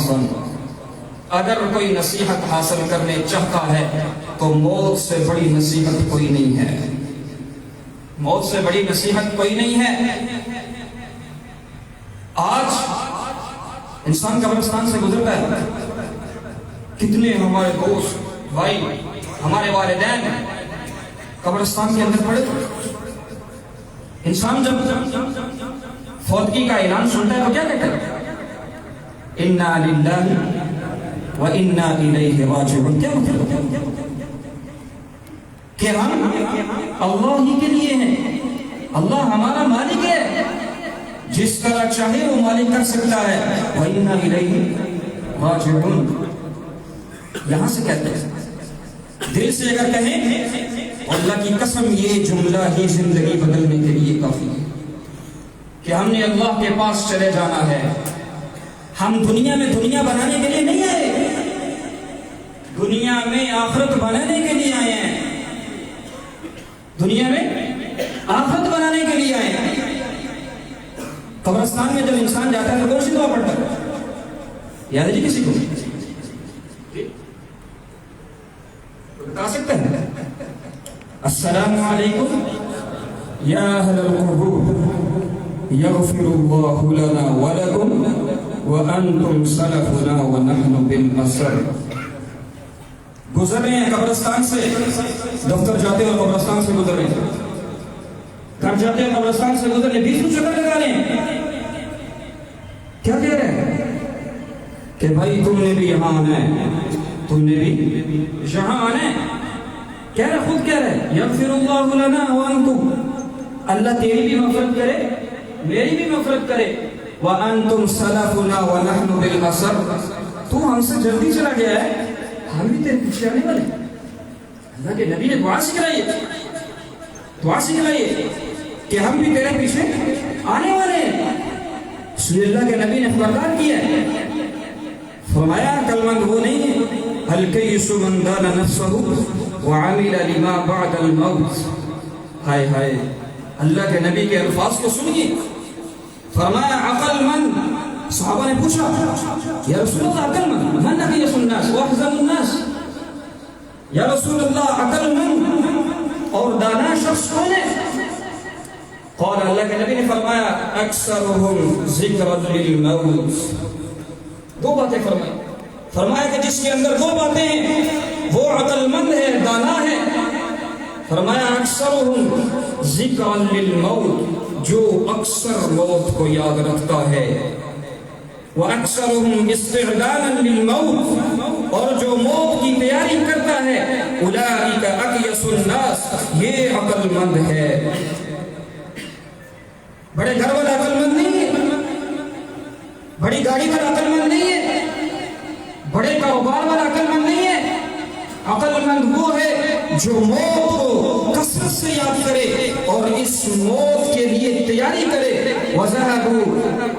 حسن، اگر کوئی نصیحت حاصل کرنے چاہتا ہے تو موت سے بڑی نصیحت کوئی نہیں ہے، موت سے بڑی نصیحت کوئی نہیں ہے۔ آج انسان قبرستان سے گزرتا ہے، کتنے ہمارے دوست بھائی ہمارے والدین قبرستان کے اندر پڑے۔ انسان جب فوتگی کا اعلان سنتا ہے تو کیا کہتا ہے؟ انا للہ و انا الیہ راجعون۔ کیا مطلب کہ ہم اللہ ہی کے لیے ہیں، اللہ ہمارا مالک ہے، جس طرح چاہے وہ مالک کر سکتا ہے۔ وَإِنَّا إِلَيْهِ رَاجِعُونَ، یہاں سے کہتے ہیں، دل سے اگر کہیں اللہ کی قسم یہ جملہ ہی زندگی بدلنے کے لیے کافی ہے کہ ہم نے اللہ کے پاس چلے جانا ہے۔ ہم دنیا میں دنیا بنانے کے لیے نہیں آئے، دنیا میں آخرت بنانے کے لیے آئے ہیں، دنیا میں آخرت بنانے کے لیے آئے ہیں۔ قبرستان میں جب انسان جاتا ہے تو کون سی دعا پڑھتا ہے؟ یاد ہے جی کسی کو؟ بتا سکتے ہیں؟ السلام علیکم یا اہل القبور یغفر اللہ لنا ولکم وانتم سلفنا ونحن بالاثر۔ گزر رہے ہیں قبرستان سے، دفتر جاتے ہیں اور قبرستان سے گزر رہے ہیں، گھر جاتے ہیں قبرستان سے گزر رہے ہیں، بیچ میں چکر لگا رہے ہیں، کیا کہہ رہے ہیں کہ بھائی تم نے بھی یہاں آنا ہے، تم نے بھی یہاں آنا ہے۔ کہہ رہے، خود کہہ رہے یغفر اللہ لنا وانتم، اللہ تیری بھی مغفرت کرے میری بھی مغفرت کرے، وانتم سلفنا ونحن بالاثر، تو ہم سے جلدی چلا گیا ہے، ہم بھی تیرے پیچھے آنے والے۔ اللہ کے نبی نے دعا سکھلائی ہے، دعا سکھلائی ہے کہ ہم بھی تیرے پیچھے آنے والے ہیں۔ اس لیے اللہ کے نبی نے خبردار کیا ہے، فرمایا عقل مند وہ نہیں ہے الکیس من دان نفسہ وعمل لما بعد الموت۔ ہائے ہائے، اللہ کے نبی کے الفاظ کو سنیے، فرمایا عقل مند۔ صحابہ نے پوچھا یا رسول اللہ عقل مند من اکیس الناس واحزم الناس، یا رسول اللہ عقل مند اور دانا شخص کون ہے؟ قال، اللہ کے نبی نے فرمایا اکثرهم ذکر للموت۔ دو باتیں فرمائی، فرمایا کہ جس کے اندر دو باتیں ہیں وہ عقل مند ہے، دانا ہے۔ فرمایا اکثرهم ذکر للموت، جو اکثر موت کو یاد رکھتا ہے، وَأَكْثَرُهُمْ اسْتِعْدَادًا لِلْمَوْتِ، اور جو موت کی تیاری کرتا ہے، أُولَٰئِكَ أَقْيَسُ النَّاسِ، یہ عقل مند ہے۔ بڑے گھر والا عقل مند نہیں ہے، بڑی گاڑی والا عقل مند نہیں ہے، بڑے کاروبار والا عقل مند نہیں ہے۔ عقل مند وہ ہے جو موت کو کثرت سے یاد کرے اور اس موت کے لیے تیاری کرے۔ وَذَهَبُوا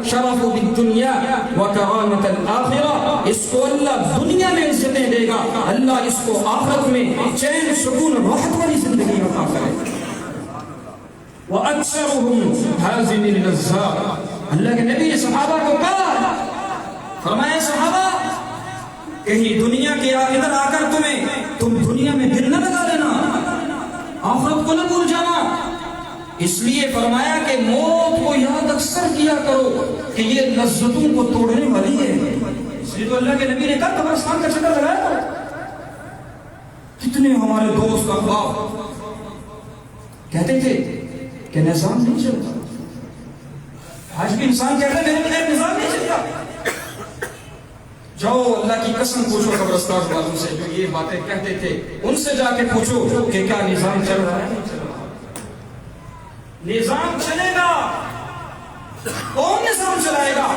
شَرَفُ بِالدُّنْيَا وَكَرَامَةَ الْآخِرَةِ، اس کو اللہ دنیا میں عزتیں دے گا، اللہ اس کو آخرت میں چین سکون راحت والی زندگی عطا کرے۔ وَأَكْثَرُهُمْ حَازِمِ اللَّذَّاتِ، اللہ کے نبی نے صحابہ کو کہا، فرمایا صحابہ کہیں دنیا کے ادھر آ کر تم دنیا میں دل نہ لگا لینا، آخرت کو نہ بھول جانا۔ اس لیے فرمایا کہ موت کو یاد اکثر کیا کرو کہ یہ لذتوں کو توڑنے والی ہے۔ اس لیے تو اللہ کے نبی نے کہا قبرستان کا چکر لگایا۔ کتنے ہمارے دوست احباب کہتے تھے کہ نظام نہیں چلتا، آج بھی انسان کہتا ہے میرے بغیر نظام نہیں چلتا۔ جاؤ اللہ کی قسم پوچھو قبرستان والوں سے جو یہ باتیں کہتے تھے، ان سے جا کے پوچھو کہ کیا نظام چل رہا ہے؟ نظام چلے گا، کون نظام چلائے گا؟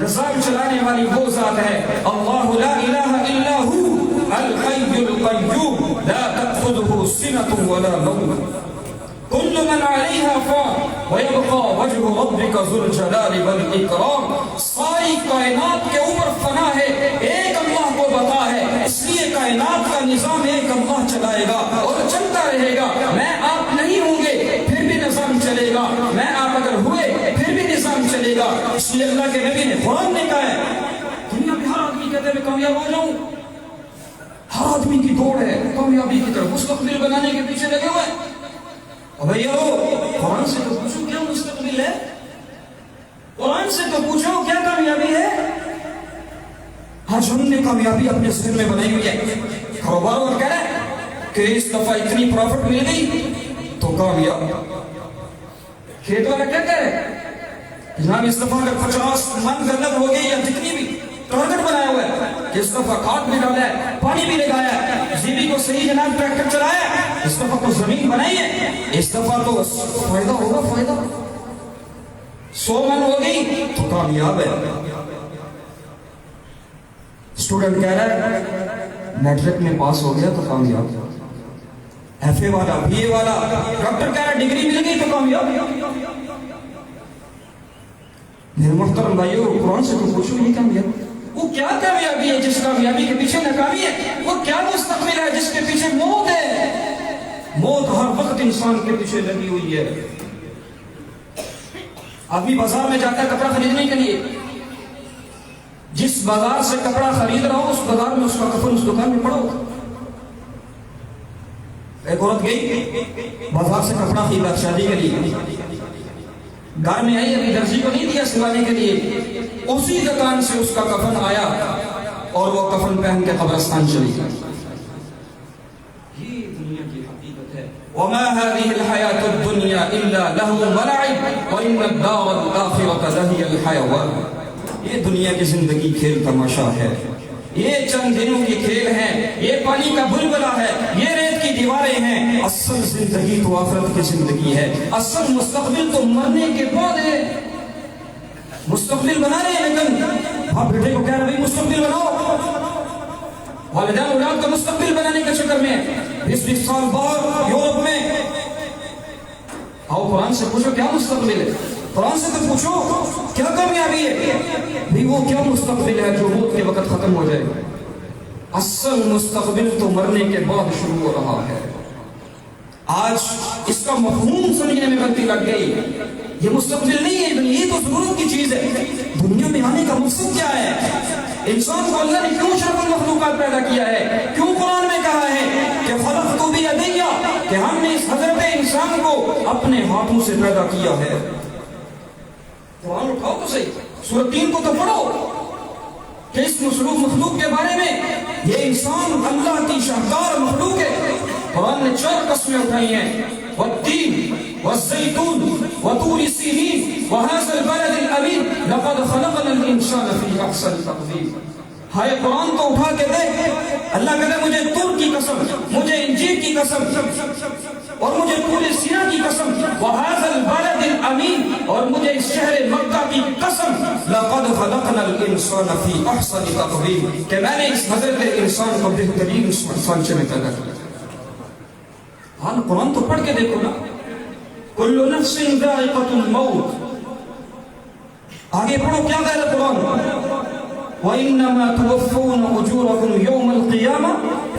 نظام چلانے والی وہ ذات ہے اللہ لا الہ الا ہو الحی القیوم لا تأخذہ سنۃ ولا نوم کل من علیہا فان ویبقى وجہ ربک ذو الجلال والاکرام۔ ساری کائنات کے اوپر فنا ہے، ایک اللہ کو بتا ہے، اس لیے کائنات کا نظام ایک اللہ چلائے گا اور چلتا رہے گا۔ میں آپ نہیں ہوں گے پھر بھی نظام چلے گا، میں آپ اگر ہوئے پھر بھی نظام چلے گا۔ اس لیے اللہ کے نبی نے قرآن نے کہا ہے دنیا کامیاب ہو جاؤں. ہر آدمی کی دوڑ ہے کامیابی کی طرف، مستقبل بنانے کے پیچھے لگے ہوئے. اور بھائیو قرآن سے تو پوچھو کیا مستقبل ہے، قرآن سے تو پوچھو کیا کامیابی ہے. آج ہم نے کامیابی اپنے ذہن میں بنائی ہوئی ہے. کاروبار اور کہہ رہے ہیں کہ اس دفعہ اتنی پروفٹ مل گئی تو کامیاب. کھیت والا کیا کہہ رہے جناب اس دفعہ اگر 50 من غلط ہو گئی یا جتنی بھی ٹارگٹ بنایا ہوا ہے کہ اس دفعہ کھاد بھی ڈالا ہے، پانی بھی لگایا ہے، زیبی کو صحیح جناب ٹریکٹر چلایا ہے، اس دفعہ تو زمین بنائی ہے، اس دفعہ تو فائدہ ہوگا. فائدہ 100 من ہو گئی تو کامیاب ہے. اسٹوڈنٹ کہہ رہا ہے میٹرک میں پاس ہو گیا تو کامیاب. ایف اے والا، بی اے والا، ڈاکٹر کہہ رہا ہے ڈگری مل گئی تو کامیاب. میرے محترم بھائیو قرآن سے تو پوچھو یہ کامیاب وہ کیا کامیابی ہے جس کامیابی کے پیچھے ناکامی ہے؟ وہ کیا مستقبل ہے جس کے پیچھے موت ہے؟ موت ہر وقت انسان کے پیچھے لگی ہوئی ہے. آدمی بازار میں جاتا ہے کپڑا خریدنے کے لیے، جس بازار سے کپڑا خرید رہا ہو اس بازار میں اس کا کفن اس دکان میں پڑا ہوگا. ایک عورت گئی بازار سے کپڑا خریدا شادی کے لیے، گھر میں آئی ابھی درزی کو نہیں دیا سلانے کے لیے، اسی دکان سے اس کا کفن آیا اور وہ کفن پہن کے قبرستان چلی گئی. یہ دنیا کی حقیقت ہے. وما هذه الحياة الدنيا إلا لهو ولعب وإن الدار الآخرة لهي الحيوان. یہ دنیا کی زندگی کھیل تماشا ہے، یہ چند دنوں کی کھیل ہے، یہ پانی کا بلبلا ہے، یہ ریت کی دیواریں ہیں. اصل زندگی تو آخرت کی زندگی ہے. اصل مستقبل تو مرنے کے بعد ہے. مستقبل بنا رہے ہیں لیکن آپ بیٹے کو کہہ رہے ہیں مستقبل بناؤ. والدین اولاد کا مستقبل بنانے کے چکر میں 20 سال بعد یورپ میں آؤ قرآن سے پوچھو کیا مستقبل ہے. قرآن سے تو پوچھو کیا کامیابی ہے بھی وہ کیا مستقبل ہے جو موت کے وقت ختم ہو جائے. اصل مستقبل تو مرنے کے بعد شروع ہو رہا ہے. آج اس کا مفہوم سمجھنے میں غلطی لگ گئی. یہ مستقبل نہیں ہے، یہ تو ضرورت کی چیز ہے. دنیا میں آنے کا مقصد کیا ہے؟ انسان کو اللہ نے کیوں شرف المخلوقات پیدا کیا ہے؟ کیوں قرآن میں کہا ہے کہ خلقت بیدی، کہ ہم نے اس حضرت انسان کو اپنے ہاتھوں سے پیدا کیا ہے. قرآن اٹھاؤ تو صحیح، سورۃ 3 کو تو پڑھو کہ اس مخلوق کے بارے میں یہ انسان اللہ کی شاہکار مخلوق ہے. قرآن نے 4 قسمیں اٹھائی ہیں، والتین والزیتون وطور سینین وہذا البلد الامین لقد خلقنا الانسان فی احسن تقویم. ہائے قرآن تو اٹھا کے دیکھ، اللہ کہتے ہیں مجھے طور کی قسم، مجھے انجیل کی قسم اور مجھے طور سینا کی قسم، وہذا البلد الامین اور مجھے اس شہر مکہ کی قسم، لقد خلقنا الانسان فی احسن تقویم، کہ میں نے اس حضرت انسان کو بہترین سانچے میں پیدا کیا. ہاں قرآن تو پڑھ کے دیکھو نا. کل نفس ذائقۃ الموت. آگے پڑھو کیا کہہ رہا قرآن؟ وَإِنَّمَا تُوَفُّونَ أُجُورَكُمْ يَوْمَ الْقِيَامَةِ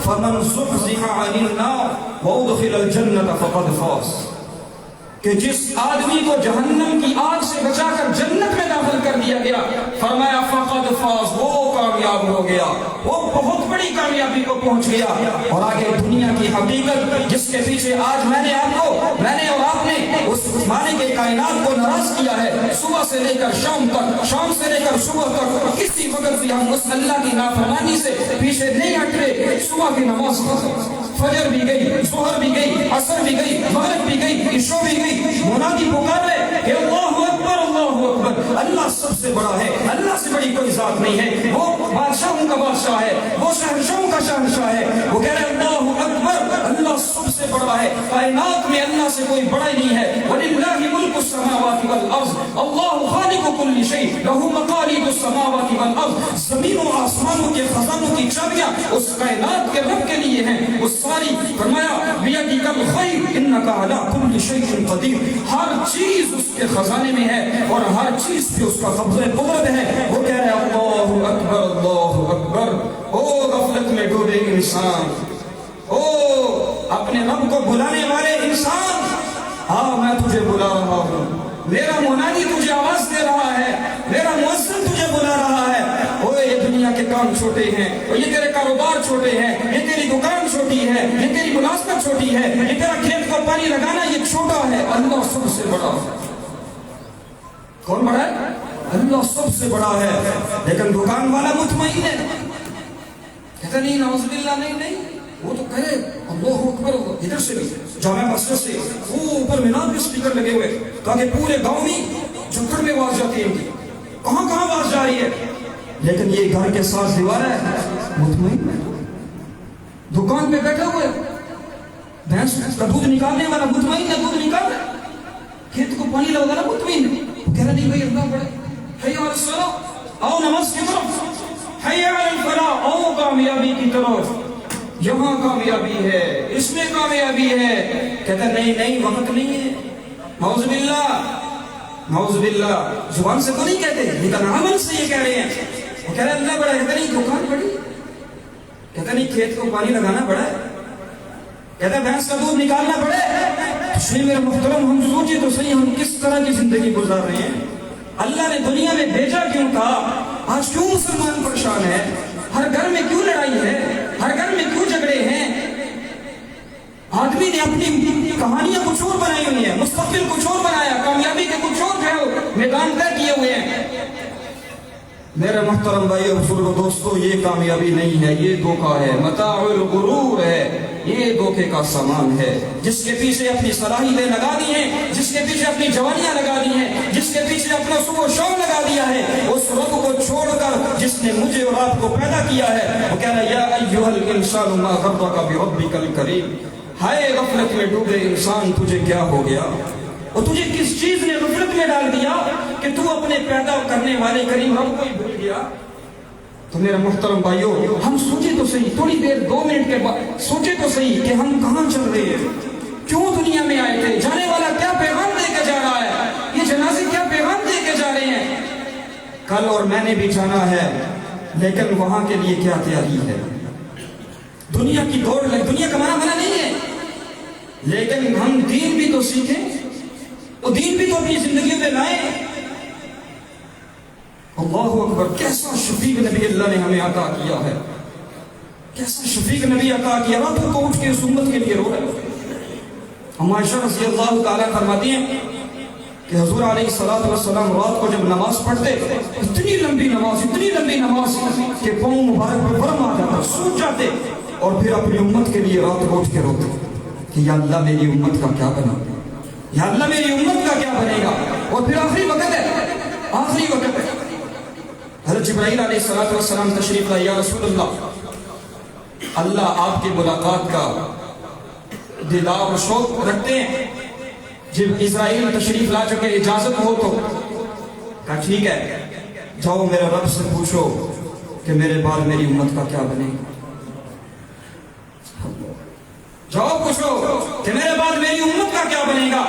فَمَنْ زُحْزِحَ عَنِ النَّارِ وَأُدْخِلَ الْجَنَّةَ فَقَدْ فَازَ. کہ جس آدمی کو جہنم کی آگ سے بچا کر جنت میں داخل کر دیا گیا، فرمایا فقد فاز، وہ کامیاب ہو گیا، وہ بہت بڑی کامیابی کو پہنچ گیا. اور آگے دنیا کی حقیقت جس کے پیچھے آج میں نے اور آپ نے اس مالک کائنات کو ناراض کیا ہے. صبح سے لے کر شام تک، شام سے لے کر صبح تک کسی وقت بھی ہم اس اللہ کی نافرمانی سے پیچھے نہیں ہٹ رہے. صبح کی نماز فجر بھی گئی، ظہر بھی گئی، عصر بھی گئی، مغرب بھی گئی، عشاء بھی گئی، منادی پکار ہے کہ اللہ اکبر، اللہ اکبر. اللہ سب سے بڑا ہے، اللہ سے بڑی کوئی ذات نہیں ہے. وہ بادشاہوں کا بادشاہ ہے، وہ شہنشاہوں کا شہنشاہ ہے. وہ کہہ رہے اللہ اکبر، اللہ سب سے بڑا ہے. کائنات میں اللہ سے کوئی بڑا ہی نہیں ہے. وَلِلَّهِ مُلْكُ السَّمَاوَاتِ وَالْأَرْضِ اللَّهُ خَالِقُ كُلِّ شَيْءٍ لَهُ مَقَالِيدُ السَّمَاوَاتِ وَالْأَرْضِ. زمین و آسمانوں کے خزانوں کی چابیاں اس کائنات کے رب کے لیے ہیں. وہ ساری فرمایا بِيَدِكَ الْخَيْرُ إِنَّكَ عَلَى كُلِّ شَيْءٍ قَدِيرٌ. ہر چیز اس کے خزانے میں ہے اور ہر چیز پہ اس کا قبضہ قدرت ہے. وہ کہہ رہے اللہ اکبر، اللہ اکبر. او غفلت میں ڈوبے انسان، او اپنے رب کو بلانے والے انسان، ہاں میں تجھے بلا رہا ہوں. میرا منادی تجھے آواز دے رہا ہے، میرا مؤذن تجھے بلا رہا ہے. او یہ دنیا کے کام چھوٹے ہیں، اور یہ تیرے کاروبار چھوٹے ہیں، یہ تیری دکان چھوٹی ہے، یہ تیری ملازمت چھوٹی ہے، یہ تیرا کھیت کو پانی لگانا یہ چھوٹا ہے، اللہ سب سے بڑا ہے۔ کون بڑا ہے؟ اللہ سب سے بڑا ہے۔ لیکن دکان والا مطمئن ہے، کہتا نہیں نعوذ باللہ، نہیں وہ تو کہے اللہ اکبر، ادھر سے بھی جامع مسجد سے وہ اوپر مینار پہ اسپیکر لگے ہوئے تاکہ پورے گاؤں میں جھکڑ میں آواز جاتی ہے، کہاں کہاں آواز جا رہی ہے، لیکن یہ گھر کے ساتھ دیوار ہے، مطمئن ہے۔ دکان پہ بیٹھا ہوئے بھینس کا دودھ نکالنے والا مطمئن ہے، دودھ نکال رہا ہے، کھیت کو پانی لگا رہا مطمئن ہے، وہ کہہ رہا نہیں بھائی اللہ بڑے، حی علی الصلاۃ، آؤ نماز کی طرف، حی علی الفلاح، آؤ کامیابی کی طرف، یہاں کامیابی ہے، اس میں کامیابی ہے۔ کہتا نہیں وقت نہیں ہے، نعوذ باللہ، زبان سے تو نہیں کہتے لیکن عمل سے یہ کہہ رہے ہیں۔ وہ کہہ رہے اللہ بڑا ہے، کہتا نہیں دکان بڑی، کہتا نہیں کھیت کو پانی لگانا پڑا ہے، کہتا بھینس کا دودھ نکالنا پڑے۔ تو میرے محترم ہم سوچے تو صحیح، ہم کس طرح کی زندگی گزار رہے ہیں؟ اللہ نے دنیا میں بھیجا کیوں تھا؟ آج کیوں مسلمان پریشان ہے؟ ہر گھر میں کیوں لڑائی ہے؟ ہر گھر میں کیوں جھگڑے ہیں؟ آدمی نے اپنی کہانیاں کچھ اور بنائی ہوئی ہیں، مستقبل کچھ اور بنایا، کامیابی کے کچھ اور جو ہے میدان طے کیے ہوئے ہیں۔ میرے محترم بھائی اور بزرگوں دوستو، یہ کامیابی نہیں ہے، یہ دھوکہ ہے، متاع الغرور ہے، یہ دھوکے کا سامان ہے، جس کے پیچھے اپنی صلاحیتیں لگا دی ہیں، جس کے پیچھے اپنی جوانیاں لگا دی ہیں، جس کے پیچھے اپنا صبح و شام لگا دیا ہے، اس رب کو چھوڑ کر جس نے مجھے اور آپ کو پیدا کیا ہے، وہ کہہ رہا ہے یا ایھا الانسان ما غرک بربک الکریم، ہائے غفلت میں ڈوبے انسان، تجھے کیا ہو گیا؟ اور تجھے کس چیز نے غفلت میں ڈال دیا کہ تو اپنے پیدا کرنے والے کریم رب کو ہی بھول گیا؟ تو میرے محترم بھائیو، ہم سوچے تو صحیح، تھوڑی دیر 2 منٹ کے بعد سوچے تو صحیح کہ ہم کہاں چل رہے ہیں، کیوں دنیا میں آئے تھے، جانے والا کیا پیغام دے کے جا رہا ہے، یہ جنازے کیا پیغام دے کے جا رہے ہیں؟ کل اور میں نے بھی جانا ہے، لیکن وہاں کے لیے کیا تیاری ہے؟ دنیا کی دوڑ لگ، دنیا کمانا منع نہیں ہے، لیکن ہم دین بھی تو سیکھیں، اور دین بھی تو اپنی زندگی میں لائیں۔ اللہ اکبر، کیسا شفیق نبی اللہ نے ہمیں عطا کیا ہے، کیسا شفیق نبی عطا کیا، راتوں کو اٹھ کے اس امت کے لیے رو رہے۔ ہم عائشہ رضی اللہ تعالیٰ فرماتی ہیں کہ حضور علیہ السلام رات کو جب نماز پڑھتے، اتنی لمبی نماز کہ پاؤں مبارک پر ورم آ جاتا، سوچ جاتے، اور پھر اپنی امت کے لیے رات کو اٹھ کے روتے کہ یا اللہ میری امت کا کیا بنا، یا اللہ میری امت کا کیا بنے گا۔ اور پھر آخری وقت ہے، حضرت جبرائیل علیہ السلام تشریف لائے، یا رسول اللہ آپ کی ملاقات کا دیدار اور شوق رکھتے ہیں، جب اسرائیل تشریف لا چکے، اجازت ہو تو؟ کہا ٹھیک ہے، جاؤ میرے رب سے پوچھو کہ میرے بعد میری امت کا کیا بنے گا، جاؤ پوچھو کہ میرے بعد میری امت کا کیا بنے گا۔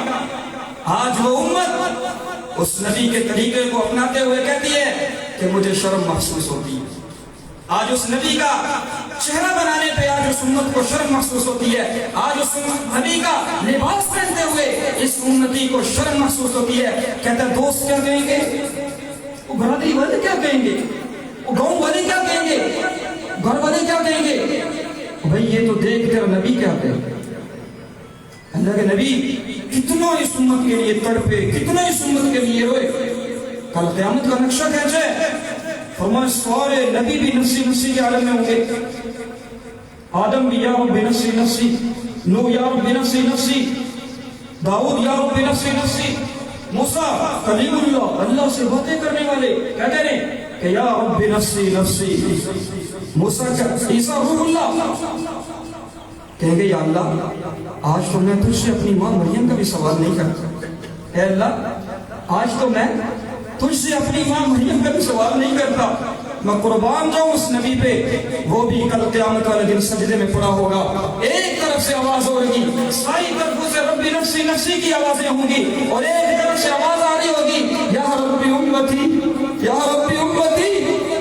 آج وہ امت اس نبی کے طریقے کو اپناتے ہوئے کہتی ہے کہ مجھے شرم محسوس ہوتی ہے، آج اس نبی کا چہرہ بنانے پہ آج اس امت کو شرم محسوس ہوتی ہے، آج اس نبی کا لباس پہنتے ہوئے اس امتی کو شرم محسوس ہوتی ہے۔ کہتا ہے دوست کیا کہیں گے، وہ برادری والے کیا کہیں گے، وہ گاؤں والے کیا کہیں گے، گھر والے کیا کہیں گے، بھئی یہ تو دیکھ کر نبی کیا کہے۔ اللہ کے نبی کتنا اس امت کے لیے تڑپے، کتنا اس امت کے لیے روئے۔ کل قیامت کا نقشہ کھینچے، فرمائے سارے نبی بھی نفسی کے عالم میں ہوں گے، آدم بھی یا رب نفسی نفسی، نوح یا رب نفسی نفسی، داؤد یا رب نفسی نفسی، موسیٰ کلیم اللہ سے باتیں کرنے والے کیا کہہ رہے ہیں کہ یا رب نفسی نفسی، موسیٰ عیسیٰ روح اللہ کہیں گے یا اللہ آج تو میں تجھ سے اپنی ماں مریم کا بھی سوال نہیں کرتا، اے اللہ آج تو میں تجھ سے اپنی ماں مریم کا بھی سوال نہیں کرتا، میں قربان جاؤں اس نبی پہ، وہ بھی کل قیامت والے دن سجدے میں پڑا ہوگا، ایک طرف سے آواز ہوگی، ساری طرفوں سے رب نفسی نفسی کی آوازیں ہوں گی، اور ایک طرف سے آواز آ رہی ہوگی یا رب امتی یا رب امتی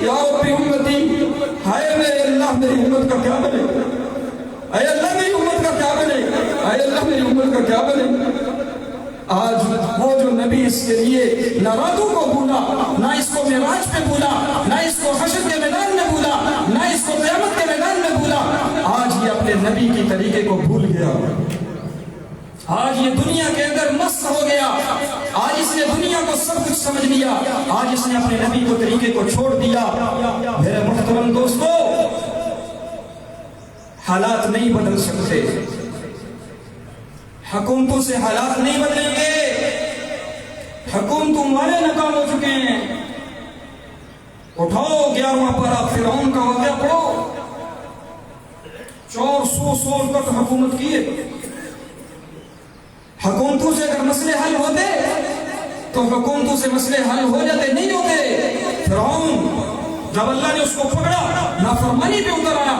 یا رب امتی، ہائے میرے اللہ میری امت کا کیا بنے، اے اللہ میری امت کا کیا بنے، اے اللہ میری امت کا کیا بنے۔ آج وہ جو نبی اس کے لیے نہ راتوں کو بھولا، نہ اس کو معراج پہ بھولا، نہ اس کو حشر کے میدان میں بھولا، گیا، آج یہ دنیا کے اندر مست ہو گیا، آج اس نے دنیا کو سب کچھ سمجھ لیا، آج اس نے اپنے نبی کو طریقے کو چھوڑ دیا۔ میرے محترم دوستو، حالات نہیں بدل سکتے، حکومتوں سے حالات نہیں بدلیں گے، حکومتوں والے ناکام ہو چکے ہیں۔ اٹھاؤ 11واں پارہ فرعون کا واقعہ پڑھو، 400 سال تک حکومت کیے۔ حکومتوں سے اگر مسئلے حل ہوتے تو حکومتوں سے مسئلے حل ہو جاتے، نہیں ہوتے۔ فرعون جب اللہ نے اس کو پکڑا نافرمانی پہ اتر آیا،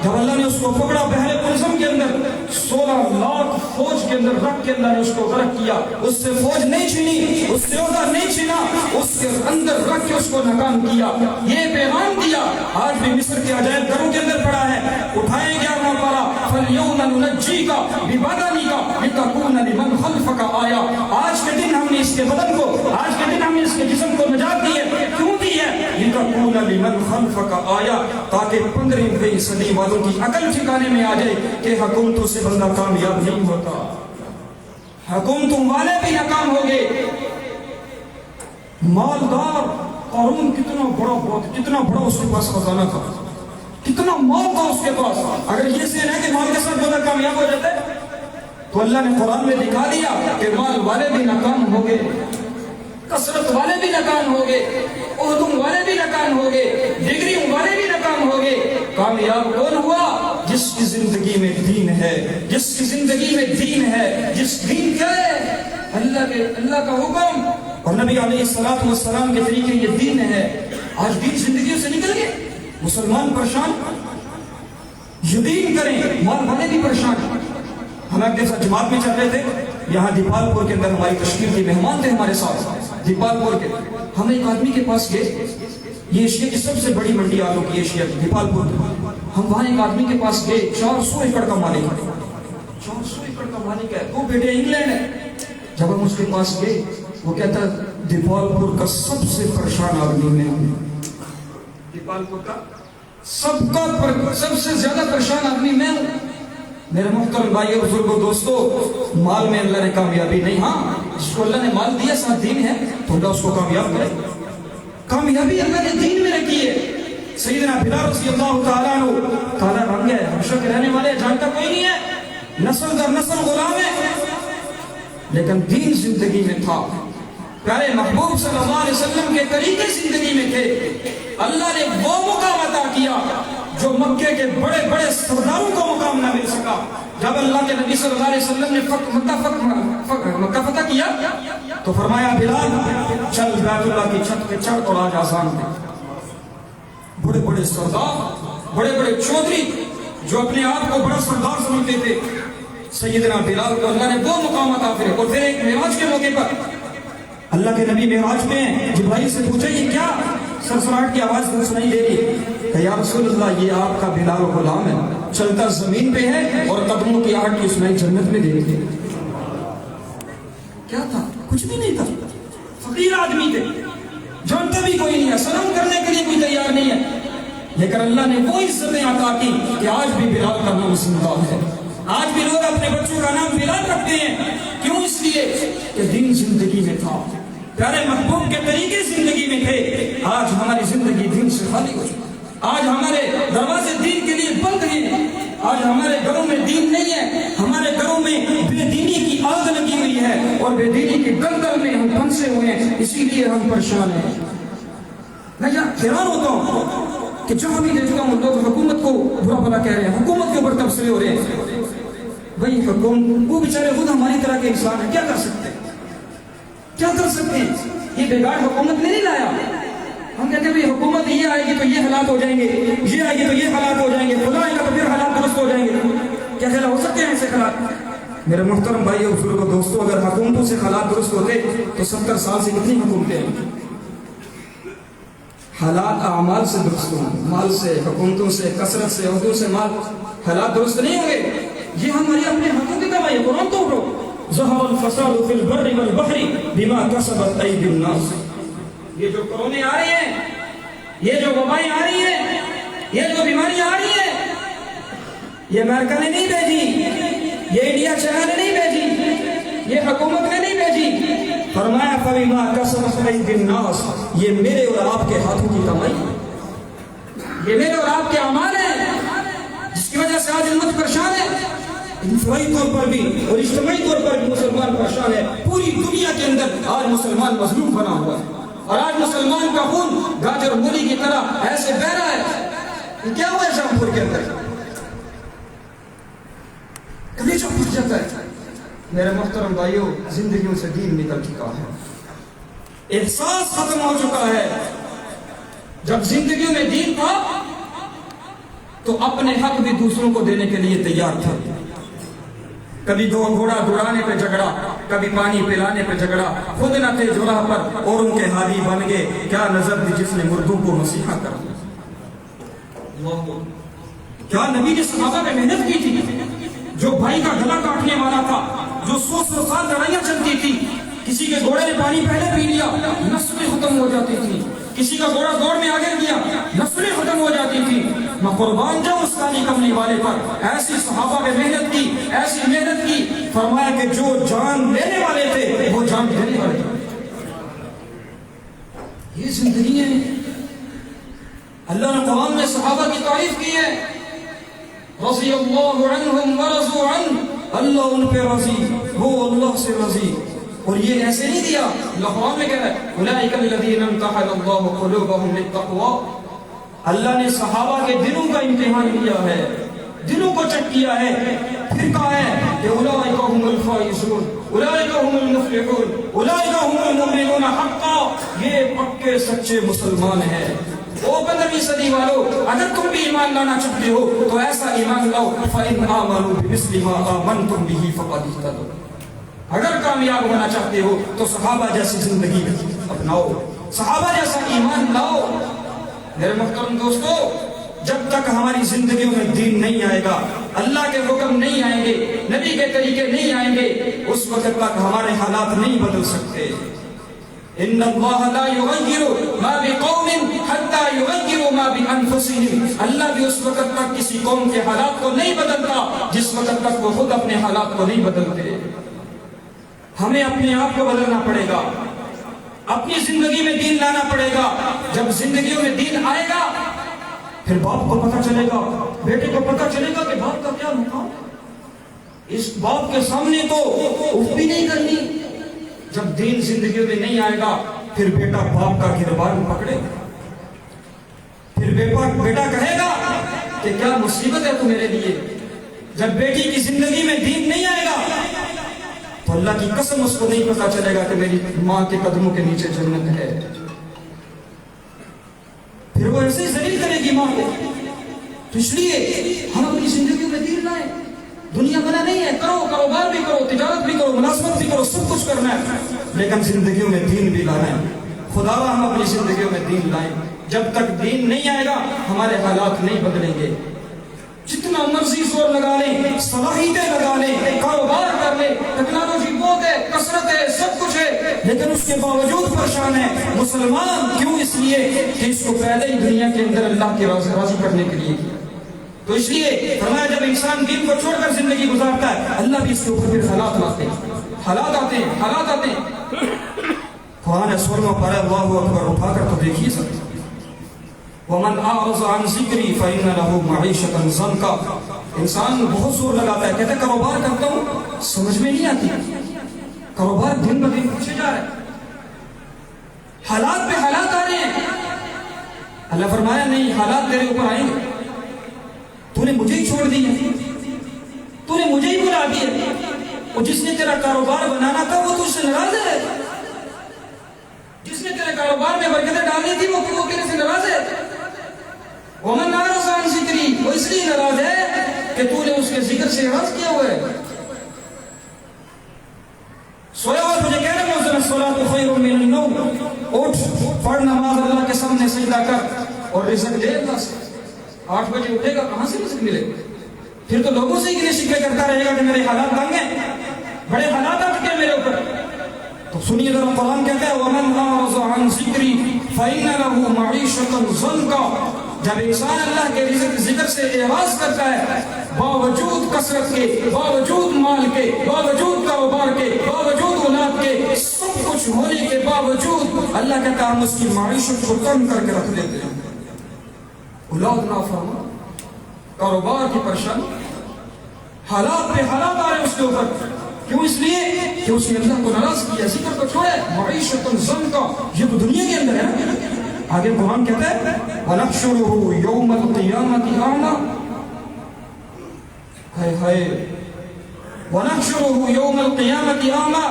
جب اللہ نے اس کو پکڑا بحر قلزم کے اندر 16 لاکھ فوج کے اندر رکھ کے اللہ نے اس کو غرق کیا، اس سے فوج نہیں چھینی، اس سے عہدہ نہیں چھینا، اس کے اندر رکھ کے اس کو ناکام کیا۔ یہ پیغام دیا، آج بھی مصر کے عجائب گھروں کے اندر پڑا ہے۔ اٹھائیں 11واں پارہ، فَالْيَوْمَ نُنَجِّيكَ بِبَدَنِكَ لِتَكُونَ لِمَنْ خَلْفَكَ آيَةً۔ آج کے دن ہم نے اس کے بدن کو، آج کے دن ہم نے اس کے جسم کو نجات دی ہے۔ کیوں دی ہے؟ لِتَكُونَ لِمَنْ خَلْفَكَ آيَةً، تاکہ 15ویں صدی والوں کی عقل ٹھکانے میں آ جائے کہ حکومتوں سے بندہ کامیاب نہیں ہوتا، حکومتوں والے بھی ناکام ہو گئے۔ مالدار قارون کتنا بڑا اس کے پاس خزانہ تھا، کتنا مال تھا اس کے پاس۔ اگر یہ سین ہے کہ مال کے ساتھ بندہ کامیاب ہو جاتا ہے تو اللہ نے قرآن میں دکھا دیا کہ مال والے بھی ناکام ہو گئے، کثرت والے بھی ناکام ہو گئے، عہدوں والے بھی ناکام ہو گئے، ڈگریوں والے بھی ناکام ہو گئے۔ کامیاب کون ہوا؟ جس کی زندگی میں دین ہے، جس کی زندگی میں دین ہے، جس دین کیا ہے؟ اللہ کا حکم اور نبی علیہ السلام کے طریقے، یہ دین ہے۔ آج دین زندگیوں سے نکل گئے، مسلمان پریشان، یہ دین کریں، مال والے بھی پریشان۔ ہم ایک دفعہ جماعت میں چل رہے تھے، یہاں دیپال پور کے اندر ہماری تشکیل کے مہمان تھے ہمارے ساتھ، دیپال پور کے۔ ہم ایک آدمی کے پاس گئے، یہ ایشیا کی سب سے بڑی منڈی آلو کی، ایشیا کی، دیپال پور۔ ہم وہاں ایک آدمی کے پاس گئے، 400 ایکڑ کا مالک ہے، 400 ایکڑ کا مالک ہے، 2 بیٹے انگلینڈ ہے۔ جب ہم اس کے پاس گئے، وہ کہتا ہے دیپال پور کا سب سے پریشان آدمی میں ہوں، دیپال پور کا سب سے زیادہ پریشان آدمی میں ہوں۔ میرے محترم بھائی اور بزرگوں دوستو، مال میں اللہ نے کامیابی نہیں، ہاں جس کو اللہ نے مال دیا ساتھ دین ہے تو اللہ اس کو کامیاب کرے۔ کامیابی اللہ نے دین میں رکھی ہے۔ سیدنا بلال رضی اللہ تعالیٰ عنہ کالا رنگ ہے، حبشہ کے رہنے والے، جانتا کوئی نہیں ہے، نسل در نسل غلام ہے، لیکن دین زندگی میں تھا۔ پیارے محبوب صلی اللہ علیہ وسلم کے طریقے زندگی میں تھے۔ اللہ نے وہ مقام عطا کیا جو مکے کے بڑے بڑے سرداروں کو مقام نہ مل سکا۔ جب اللہ کے نبی صلی اللہ علیہ وسلم نے مکہ فتح کیا تو فرمایا بلال چل بیت اللہ کی چھت پہ چڑھ اور آج آزان دے۔ بڑے بڑے سردار، بڑے بڑے چودھری جو اپنے آپ کو بڑا سردار سمجھتے تھے، سیدنا بلال کو اللہ نے وہ مقام عطا فرمایا۔ اور پھر ایک معراج کے موقع پر اللہ کے نبی معراج میں جبرائیل سے پوچھا یہ کیا سرسراہٹ کی آواز سنائی دے رہی ہے؟ کہ یا رسول اللہ یہ آپ کا بلال غلام ہے، چلتا زمین پہ ہے اور قدموں کی آہٹ کی سنائی جنت میں دے رہی ہے۔ کیا تھا؟ کچھ بھی نہیں تھا، فقیر آدمی تھے، جانتا بھی کوئی نہیں ہے، سلام کرنے کے لیے کوئی تیار نہیں ہے، لیکن اللہ نے وہ عزتیں عطا کی کہ آج بھی بلال کا نام زندہ ہے۔ آج بھی لوگ اپنے بچوں کا نام بلال رکھتے ہیں، کیوں؟ اس لیے کہ دین زندگی میں تھا، پیارے محبوب کے طریقے زندگی میں تھے۔ آج ہماری زندگی دین سے خالی ہو چکی، آج ہمارے دروازے دین کے لیے بند ہیں، آج ہمارے گھروں میں دین نہیں ہے، ہمارے گھروں میں بے دینی کی آگ لگی ہوئی ہے اور بے دینی کی دلدل میں ہم پھنسے ہوئے ہیں، اسی لیے ہم پریشان ہیں۔ میں حیران ہوتا ہوں کہ جہاں بھی دیکھتا ہوں لوگ حکومت کو برا بھلا کہہ رہے ہیں، حکومت کے اوپر تبصرے ہو رہے ہیں۔ بھائی حکومت، وہ بیچارے خود ہماری طرح کے انسان ہیں، کیا کر سکتے ہیں؟ کیا کر سکتے ہیں؟ یہ بگاڑ حکومت نے نہیں لایا۔ ہم کہتے ہیں بھئی حکومت یہ آئے گی تو یہ حالات ہو جائیں گے، یہ آئے گی تو یہ حالات ہو جائیں گے، خدا آئے گا تو پھر حالات درست ہو جائیں گے۔ کیا خیال ہو سکتے ہیں ایسے حالات؟ میرے محترم بھائی اور بزرگوں دوستو، اگر حکومتوں سے حالات درست ہوتے تو 70 سال سے کتنی حکومتیں ہیں؟ حالات اعمال سے درست ہوں، مال سے، حکومتوں سے، کثرت سے، عہدوں سے، مال، حالات درست نہیں ہوں گے۔ یہ ہماری اپنے حقوق کی کمائی ہے۔ قرآن تو اٹھو، ظہر الفساد فی البر والبحر بما کسبت ایدی الناس۔ یہ جو کورونے آ رہی ہیں، یہ جو وبائیں آ رہی ہیں، یہ جو بیماریاں آ رہی ہیں، یہ امریکہ نے نہیں بھیجی، یہ انڈیا چائنا نے نہیں بھیجی، یہ حکومت نے نہیں بھیجی. فرمایا فَبِمَا كَسَبَتْ أَيْدِي النَّاسِ، یہ میرے اور آپ کے ہاتھوں کی کمائی، یہ میرے اور آپ کے اعمال ہیں جس کی وجہ سے آج امت پریشان ہے. انفرادی طور پر بھی اور اجتماعی طور پر بھی مسلمان پریشان ہے. پوری دنیا کے اندر آج مسلمان مظلوم بنا ہوا ہے، اور آج مسلمان کا خون گاجر مولی کی طرح ایسے بہ رہا ہے. کیا ہوا ہے شام پور کے اندر؟ کبھی جو پوچھ جاتا ہے. میرے محترم بھائیوں، زندگیوں سے دین نکل چکا ہے، احساس ختم ہو چکا ہے. جب زندگیوں میں دین تھا تو اپنے حق بھی دوسروں کو دینے کے لیے تیار تھا. کبھی دو گھوڑا دوڑانے پہ جھگڑا، کبھی پانی پلانے پہ جھگڑا، خود نہ تھے جو راہ پر اوروں کے ہادی بن گئے. کیا نظر تھی جس نے مردوں کو مسیحا کر دیا. کیا نبی نے صحابہ میں محنت کی تھی؟ جو بھائی کا گلا کاٹنے والا تھا، جو 100 سال لڑائیاں چلتی تھی، کسی کے گھوڑے نے پانی پہلے پی لیا نسلیں ختم ہو جاتی تھی، کسی کا گھوڑا دوڑ میں آگے گیا نسلیں ختم ہو جاتی تھی. میں قربان جاؤں اس کانی کملی والے پر. ایسی صحابہ میں محنت کی، ایسی محنت کی. فرمایا کہ جو جان لینے والے تھے وہ جان دینے والے تھے. یہ زندگی ہے. اللہ نے قرآن میں صحابہ کی تعریف کی ہے، رضی اللہ عنہم ورضوا عنہ، اللہ ان پہ راضی، وہ اللہ سے راضی. اور یہ ایسے نہیں دیا. اللہ قرآن میں کہہ رہا ہے اولئک الذین امتحن اللہ قلوبهم للتقوی. اللہ نے صحابہ کے دلوں کا امتحان کیا ہے، دلوں کو چیک کیا ہے. پھر کہا ہے کہ اولئک هم الفائزون، اولئک هم المفلحون، اولئک هم المؤمنون حقا. یہ پکے سچے مسلمان ہیں. او 15ویں صدی والو، اگر تم بھی ایمان لانا چاہتے ہو تو ایسا ایمان لاؤ فَإِنْ آمَنُوا بِمِثْلِ مَا آمَنْتُمْ بِهِ فَقَدِ اهْتَدَوْا. اگر کامیاب ہونا چاہتے ہو تو صحابہ جیسی زندگی اپناؤ، صحابہ جیسا ایمان لاؤ. میرے محترم دوستو، جب تک ہماری زندگیوں میں دین نہیں آئے گا، اللہ کے حکم نہیں آئیں گے، نبی کے طریقے نہیں آئیں گے، اس وقت تک ہمارے حالات نہیں بدل سکتے. ان اللہ لا یغیر ما بقوم حتی یغیروا ما بانفسہم. اللہ بھی اس وقت تک کسی قوم کے حالات کو نہیں بدلتا جس وقت تک وہ خود اپنے حالات کو نہیں بدلتے. ہمیں اپنے آپ کو بدلنا پڑے گا، اپنی زندگی میں دین لانا پڑے گا. جب زندگیوں میں دین آئے گا پھر باپ کو پتہ چلے گا، بیٹے کو پتہ چلے گا کہ باپ کا کیا مقام. اس باپ کے سامنے تو اف بھی نہیں کرنی. جب دین زندگیوں میں نہیں آئے گا پھر بیٹا باپ کا گربان پکڑے گا، پھر بیٹا کہے گا کہ کیا مصیبت ہے تو میرے لیے. جب بیٹی کی زندگی میں دین نہیں آئے گا تو اللہ کی قسم اس کو نہیں پتا چلے گا کہ میری ماں کے قدموں کے نیچے جنت ہے. پھر وہ ایسے ذلیل کرے گی ماں کو. تو اس لیے ہم اپنی زندگیوں میں دین لائیں. دنیا منع نہیں ہے، کرو، کاروبار بھی کرو، تجارت بھی کرو، ملازمت بھی کرو، سب کچھ کرنا ہے، لیکن زندگیوں میں دین بھی لانا ہے. خدا ہم اپنی زندگیوں میں دین لائیں. جب تک دین نہیں آئے گا ہمارے حالات نہیں بدلیں گے. جتنا مرضی زور لگا لیں، صلاحیتیں لگا لیں، کاروبار کر لیں، ٹیکنالوجی بہت ہے، کثرت ہے، سب کچھ ہے، لیکن اس کے باوجود پریشان ہے. مسلمان کیوں؟ اس لیے کہ اس کو پہلے ہی دنیا کے اندر اللہ کے راضی کرنے کے لیے کیا. تو اس لیے فرمایا جب انسان دین کو چھوڑ کر زندگی گزارتا ہے اللہ بھی اس کے اوپر پھر حالات لاتے ہیں، حالات آتے ہیں. قرآن سورہ میں پڑھا اللہ اکبر، اٹھا کر تو دیکھیے سب. وَمَنْ أَعْرَضَ عَنْ ذِكْرِي فَإِنَّ لَهُ مَعِيشَةً ضَنْكًا. انسان بہت زور لگاتا ہے، کہتا ہے کاروبار کرتا ہوں، سمجھ میں نہیں آتی. کاروبار دن بدن پیچھے جا رہا ہے، حالات پہ حالات آ رہے ہیں. اللہ فرمایا نہیں، حالات تیرے اوپر آئیں گے. تو نے مجھے ہی چھوڑ دیا، تو نے مجھے ہی بلا دیا، اور جس نے تیرا کاروبار بنانا تھا وہ تجھ سے ناراض ہے. جس نے تیرے کاروبار میں برکتیں ڈالنی تھی وہ تیرے سے ناراض ہے. وَمَنْ أَعْرَضَ عَنْ ذِكْرِي، وہ اس لیے ناراض ہے کہ تو نے اس کے ذکر سے اعراض کیا ہوا ہے. سویا ہوا تجھے کہہ رہے ہیں الصلاۃ خیر من النوم، اٹھ پڑھ نماز، اللہ کے سامنے سجدہ کر اور رزق دے اللہ سے. 8 بجے اٹھے گا، کہاں سے رزق ملے گا؟ پھر تو لوگوں سے ہی گلے شکوے کرتا رہے گا کہ میرے حالات تنگ ہیں، بڑے حالات آ چکے ہیں میرے اوپر. تو سنیے ذرا قرآن کہتا ہے وَمَنْ أَعْرَضَ عَنْ ذِكْرِي فَإِنَّ لَهُ مَعِيشَةً ضَنْكًا. جب انسان اللہ کے ذکر سے اعراض کرتا ہے، باوجود کثرت کے، باوجود مال کے، باوجود کاروبار کے، باوجود اولاد کے، سب کچھ ہونے کے باوجود اللہ کہتا ہے ہم اس کی معیشت کو کم کر کے رکھ دیتے ہیں۔ اولاد نافرمان، کاروبار کی پریشانی، حالات پہ حالات آ رہے اس کے اوپر، کیوں؟ اس لیے کہ اس نے اللہ کو ناراض کیا، ذکر کو چھوڑے، معیشت ضنک کا، یہ تو دنیا کے اندر ہے نا۔ آگے قرآن کہتا ہے وَنَحْشُرُهُ يَوْمَ الْقِيَامَةِ أَعْمَى، ہائے ہائے، وَنَحْشُرُهُ يَوْمَ الْقِيَامَةِ أَعْمَى،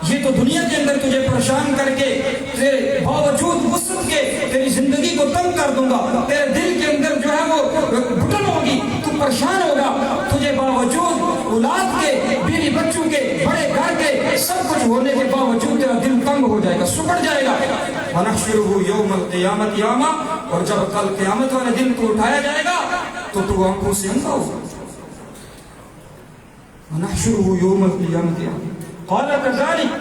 یہ تو دنیا کے اندر تجھے پریشان کر کے، تیرے باوجود وسعت کے تیری زندگی کو تنگ کر دوں گا، تیرے دل کے اندر جو ہے وہ گھٹن ہوگی، تو پریشان ہوگا، تجھے باوجود اولاد کے، بیوی بچوں کے، بڑے گھر کے، سب کچھ ہونے کے باوجود تیرا دل تنگ ہو جائے گا، سکڑ جائے گا۔ وَنَحْشُرُهُ يَوْمَ الْقِيَامَةِ أَعْمَى، اور جب کل قیامت والے دن کو اٹھایا جائے گا تو آنکھوں سے اندھا ہوگا۔ وَنَحْشُرُهُ يَوْمَ الْقِيَامَةِ أَعْمَى قَالَ كَذَلِكَ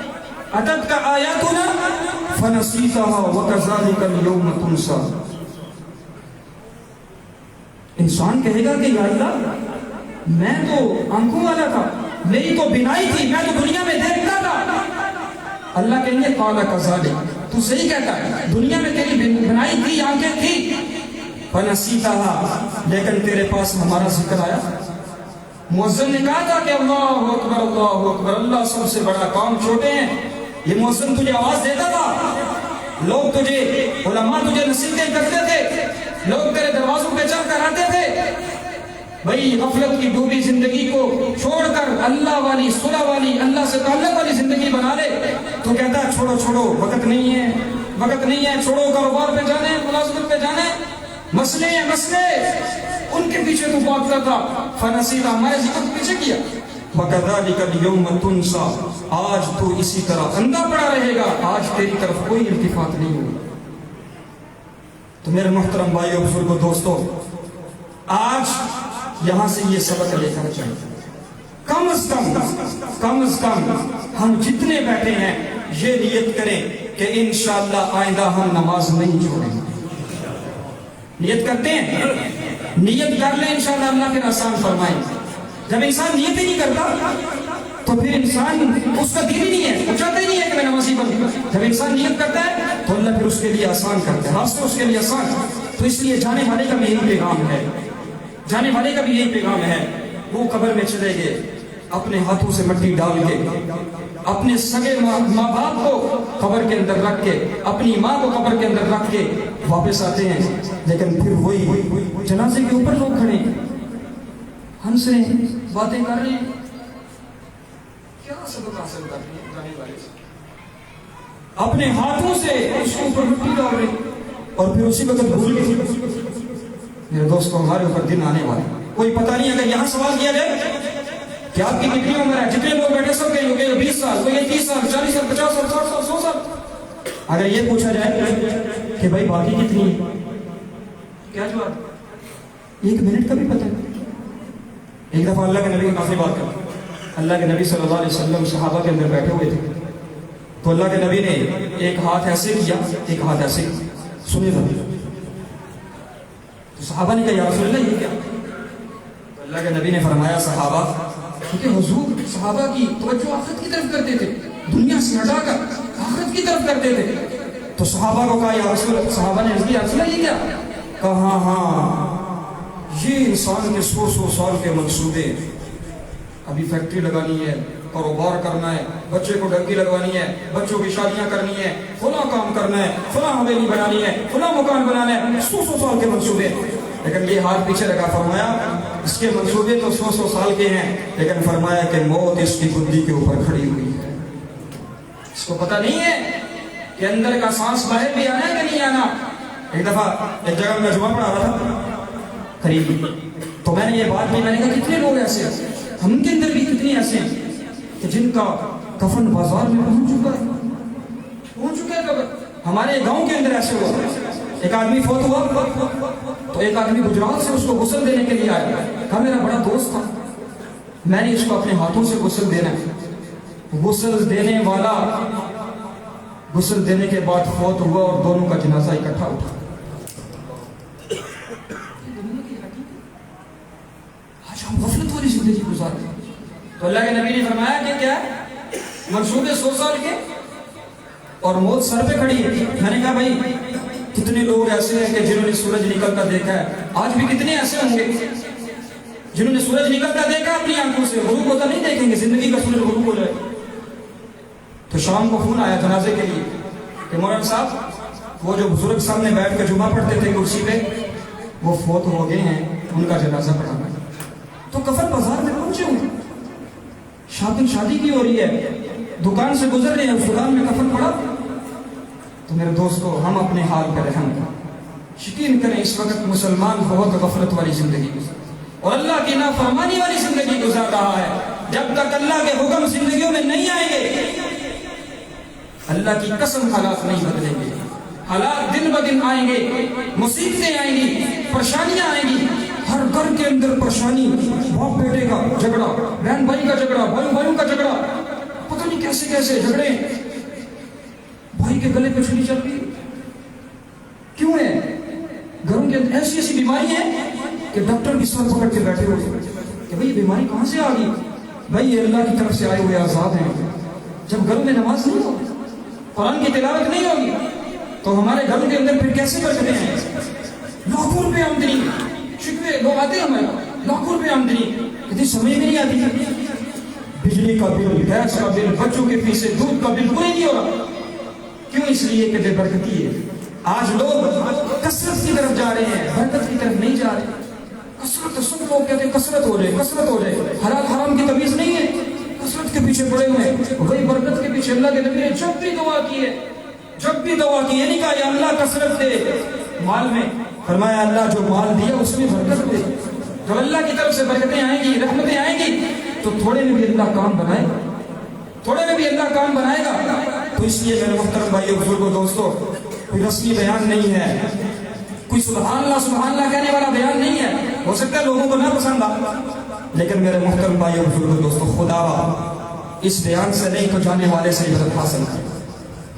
أَتَتْكَ آيَاتُنَا فَنَسِيتَهَا وَكَذَلِكَ الْيَوْمَ تُنسَى۔ انسان کہے گا کہ یا اللہ میں تو آنکھوں والا تھا، میری تو بینائی تھی، میں تو دنیا میں دیکھتا تھا۔ اللہ کہیں گے قَالَ كَذَلِكَ، تو صحیح کہتا ہے، دنیا میں تیری بینائی تھی، آنکھیں تھی، فَنَسِيتَهَا، لیکن تیرے پاس ہمارا ذکر آیا، مؤذن نے کہا تھا کہ اللہ اکبر اللہ اکبر، اللہ سب سے بڑا، کام چھوٹے ہیں، یہ مؤذن تجھے آواز دیتا تھا، لوگ تجھے، علماء تجھے نصیحتیں کرتے تھے، لوگ تیرے دروازوں پہ چل کر آتے تھے، بھئی غفلت کی ڈوبی زندگی کو چھوڑ کر اللہ والی، صلح والی، اللہ سے تعلق والی زندگی بنا لے، تو کہتا ہے چھوڑو چھوڑو، وقت نہیں ہے، وقت نہیں ہے، چھوڑو، کاروبار پہ جانے، ملازمت پہ جانے، مسئلے ہیں مسئلے، ان کے پیچھے تو بھاگتا تھا، فنسینا، ہمارے ذکر کو پیچھے کیا، وَكَذَلِكَ الْيَوْمَ تُنسَى، آج تو اسی طرح اندھا پڑا رہے گا، آج تیری طرف کوئی التفات نہیں ہوگی۔ تو میرے محترم بھائیو، بزرگوں، دوستو، آج یہاں سے یہ سبق لے کر چاہیے، کم از کم ہم جتنے بیٹھے ہیں یہ نیت کریں کہ انشاءاللہ آئندہ ہم نماز نہیں چھوڑیں گے۔ نیت کرتے ہیں، نیت کر لیں، انشاءاللہ اللہ پھر آسان فرمائیں۔ جب انسان نیت ہی نہیں کرتا تو پھر انسان، اس کا دل ہی نہیں ہے، وہ چاہتا ہی نہیں ہے کہ میں نمازی بنوں۔ جب انسان نیت کرتا ہے تو اللہ پھر اس کے لیے آسان کرتا ہے، راستے اس کے لیے آسان۔ تو اس لیے جانے والے کا بھی یہی پیغام ہے، جانے والے کا بھی یہی پیغام ہے، وہ قبر میں چلے گئے، اپنے ہاتھوں سے مٹی ڈال کے، اپنے سگے ماں باپ کو قبر کے اندر رکھ کے، اپنی ماں کو قبر کے اندر رکھ کے واپس آتے ہیں، لیکن پھر وہی جنازے کے اوپر لوگ کھڑے ہیں، ہنس رہے ہیں، باتیں کر رہے ہیں، کیا سبق حاصل کر رہے ہیں جانے والے سے؟ اپنے ہاتھوں سے اس کے اوپر مٹی ڈال رہے ہیں، اور پھر اسی وقت بھول گئے۔ میرے دوستوں، ہمارے اوپر دن آنے والے، کوئی پتہ نہیں، اگر یہاں سوال کیا جائے کہ آپ کی کتنی عمر ہے، جتنے لوگ بیٹھے سب کہیں گے 20 سال، کوئی 30 سال، 40 سال، 50 سال، 60 سال، 100 سال۔ اگر یہ پوچھا جائے کہ بھائی باقی کتنی ہے، کیا جواب؟ 1 منٹ کا بھی پتہ نہیں۔ ایک دفعہ اللہ کے نبی کی کافی بات کرتے، اللہ کے نبی صلی اللہ علیہ وسلم صحابہ کے اندر بیٹھے ہوئے تھے، تو اللہ کے نبی نے ایک ہاتھ ایسے کیا، ایک ہاتھ ایسے کیا، سنیے ذرا۔ تو صحابہ نے کہا یا رسول اللہ یہ کیا؟ تو اللہ کے نبی نے فرمایا صحابہ، کیونکہ حضور صحابہ کی توجہ آخرت کی طرف کرتے تھے، دنیا سے ہٹا کر آخرت کی طرف کرتے تھے، تو صحابہ کو کہا یا رسول اللہ، صحابہ نے عرض کیا یا رسول اللہ یہ کیا؟ کہا ہاں یہ انسان کے 100 سال کے منصوبے، ابھی فیکٹری لگانی ہے، کاروبار کرنا ہے، بچے کو ڈنکی لگوانی ہے، بچوں کی شادیاں کرنی ہے، فلاں کام کرنا ہے، فلاں حویلی بنانی ہے، فلاں مکان بنانا ہے، 100 سال کے منصوبے۔ لیکن یہ ہاتھ پیچھے لگا، فرمایا اس کے منصوبے تو 100 سال کے ہیں، لیکن فرمایا کہ موت اس کی گدی کے اوپر کھڑی ہوئی ہے، اس کو پتہ نہیں ہے کہ اندر کا سانس باہر بھی آنا ہے کہ نہیں آنا۔ ایک دفعہ ایک جگہ میں جمعہ پڑھا رہا تھا قریب، تو میں نے یہ بات کی، میں نے کہا کتنے لوگ ایسے ہیں، ہم کے اندر بھی کتنے ایسے ہیں کہ جن کا کفن بازار میں پہنچ چکا ہے کفن۔ ہمارے گاؤں کے اندر ایسے ہوا، ایک آدمی فوت ہوا تو ایک آدمی گجرات سے اس کو غسل دینے کے لیے آیا، کہا میرا بڑا دوست تھا، میں نے اس کو اپنے ہاتھوں سے غسل دینا ہے۔ غسل دینے والا غسل دینے کے بعد فوت ہوا اور دونوں کا جنازہ اکٹھا اٹھا۔ کی ہڈی. آج ہم غفلت والی زندگی گزار رہے ہیں. تو اللہ کے نبی نے فرمایا کہ کیا منصوبے 100 سال کے اور موت سر پہ کھڑی ہے. میں نے کہا بھائی کتنے لوگ ایسے ہیں کہ جنہوں نے سورج نکلتا دیکھا ہے, آج بھی کتنے ایسے ہوں گے جنہوں نے سورج نکلتا دیکھا اپنی آنکھوں سے, غروب ہوتا نہیں دیکھیں گے, زندگی کا سورج غروب ہو جائے. تو شام کو فون آیا جنازے کے لیے کہ مولانا صاحب وہ جو بزرگ سامنے بیٹھ کے جمعہ پڑھتے تھے کرسی پہ وہ فوت ہو گئے ہیں, ان کا جنازہ پڑھانا ہے. تو کفن بازار میں پہنچے ہوئے, شادی کی ہو رہی ہے, دکان سے گزر رہے ہیں, اس دکان میں کفن پڑا. تو میرے دوستو ہم اپنے حال پر رحم کریں, یقین کریں اس وقت مسلمان بہت غفلت والی زندگی گزار اور اللہ کی نافرمانی والی زندگی گزار رہا ہے. جب تک اللہ کے حکم زندگیوں میں نہیں آئیں گے, اللہ کی قسم حالات نہیں بدلیں گے. حالات دن بدن آئیں گے, مصیبتیں آئیں گی, پریشانیاں آئیں گی. ہر گھر کے اندر پریشانی, باپ بیٹے کا جھگڑا, بہن بھائی کا جھگڑا, بھائیوں کا جھگڑا, پتہ نہیں کیسے کیسے جھگڑے. بھائی کے گلے پہ چھری چل رہی کیوں ہے؟ گھروں کے اندر ایسی ایسی بیماری ہیں کہ ڈاکٹر بھی سر پکڑ کے بیٹھے ہوئے کہ بھئی بیماری کہاں سے آ گئی؟ بھئی یہ اللہ کی طرف سے آئے ہوئے عذاب ہیں. جب گھروں میں نماز نہیں ہوگی, قرآن کی تلاوت نہیں ہوگی, تو ہمارے گھروں کے اندر پھر کیسے برکتیں ہیں؟ لاکھوں روپے آمدنی, شکوے لوگ آتے ہیں ہمارے, لاکھوں روپے آمدنی, اتنی سمجھ میں نہیں آتی. بجلی کا بل, گیس کا بل, بچوں کے فیسیں, دودھ کا بل پورے نہیں ہو رہا. کیوں؟ اس لیے کہ بے برکتی ہے. آج لوگ کثرت کی طرف جا رہے ہیں, برکت کی طرف نہیں جا رہے. کثرت, سب لوگ کہتے ہیں کثرت ہو جائے, حلال حرام کی تمیز نہیں ہے, کثرت کے پیچھے پڑے ہوئے ہیں. وہی برکت کے پیچھے اللہ کے نبی نے جب بھی دعا کی ہے, یہ نہیں کہا یا اللہ کثرت دے مال میں, فرمایا اللہ جو مال دیا اس میں برکت دے. جب اللہ کی طرف سے برکتیں آئیں گی, رحمتیں آئیں گی, تو تھوڑے میں بھی اللہ کام بنائے گا, تو اس لیے میرے محترم بھائیو بزرگوں دوستو, کوئی رسمی بیان نہیں ہے, کوئی سبحان اللہ کہنے والا بیان نہیں ہے. ہو سکتا ہے لوگوں کو نہ پسند آ, لیکن میرے محترم بھائیو بزرگوں دوستو, خدا اس بیان سے نہیں تو جانے والے سے عبرت حاصل کریں.